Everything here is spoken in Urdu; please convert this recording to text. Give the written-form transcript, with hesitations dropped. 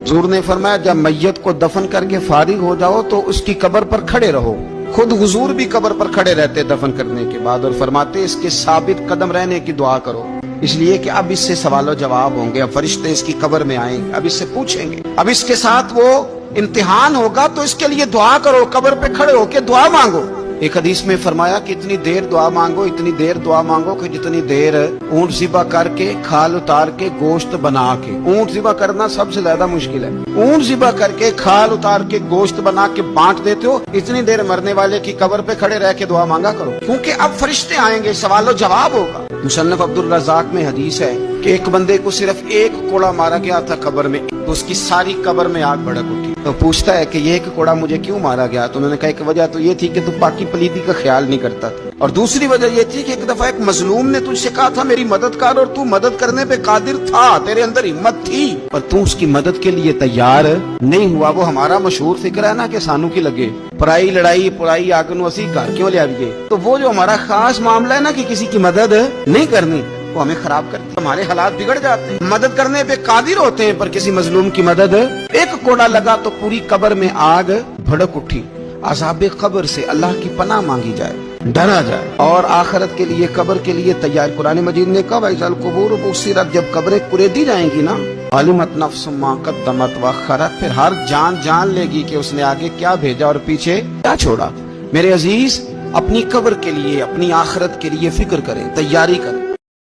حضور نے فرمایا جب میت کو دفن کر کے فارغ ہو جاؤ تو اس کی قبر پر کھڑے رہو. خود حضور بھی قبر پر کھڑے رہتے دفن کرنے کے بعد اور فرماتے اس کے ثابت قدم رہنے کی دعا کرو، اس لیے کہ اب اس سے سوال و جواب ہوں گے، اب فرشتے اس کی قبر میں آئیں گے، اب اس سے پوچھیں گے، اب اس کے ساتھ وہ امتحان ہوگا، تو اس کے لیے دعا کرو، قبر پہ کھڑے ہو کے دعا مانگو. ایک حدیث میں فرمایا کہ اتنی دیر دعا مانگو، اتنی دیر دعا مانگو کہ جتنی دیر اونٹ ذبح کر کے کھال اتار کے گوشت بنا کے، اونٹ ذبح کرنا سب سے زیادہ مشکل ہے، اونٹ ذبح کر کے کھال اتار کے گوشت بنا کے بانٹ دیتے ہو، اتنی دیر مرنے والے کی قبر پہ کھڑے رہ کے دعا مانگا کرو، کیونکہ اب فرشتے آئیں گے، سوال و جواب ہوگا. مصنف عبدالرزاق میں حدیث ہے کہ ایک بندے کو صرف ایک کوڑا مارا گیا تھا قبر میں، تو اس کی ساری قبر میں آگ بھڑک اٹھی. تو پوچھتا ہے کہ یہ ایک کوڑا مجھے کیوں مارا گیا؟ تو انہوں نے کہا ایک وجہ تو یہ تھی کہ تو باقی پلیدی کا خیال نہیں کرتا تھا، اور دوسری وجہ یہ تھی کہ ایک دفعہ ایک مظلوم نے تجھ سے کہا تھا میری مدد کر، اور تو مدد کرنے پہ قادر تھا، تیرے اندر ہمت تھی، اور تو اس کی مدد کے لیے تیار نہیں ہوا. وہ ہمارا مشہور فکر ہے نا کہ سانو کی لگے پرائی لڑائی پرائی آگ نو اسی گھر کیوں لے آئیے. تو وہ جو ہمارا خاص معاملہ ہے نا کہ کسی کی مدد نہیں کرنی، وہ ہمیں خراب کرتے، ہمارے حالات بگڑ جاتے ہیں. مدد کرنے پہ قادر ہوتے ہیں پر کسی مظلوم کی مدد، ایک کوڑا لگا تو پوری قبر میں آگ بھڑک اٹھی. عذاب قبر سے اللہ کی پناہ مانگی جائے، ڈرا جائے، اور آخرت کے لیے قبر کے لیے تیار. قرآن مجید نے کہا وَإِذَا الْقُبُورُ بُعْثِرَتْ، جب قبریں کریدی جائیں گی نا، عَلِمَتْ نَفْسٌ مَا قَدَّمَتْ وَأَخَّرَتْ، پھر ہر جان لے گی کہ اس نے آگے کیا بھیجا اور پیچھے کیا چھوڑا. میرے عزیز، اپنی قبر کے لیے اپنی آخرت کے لیے فکر کریں، تیاری کریں.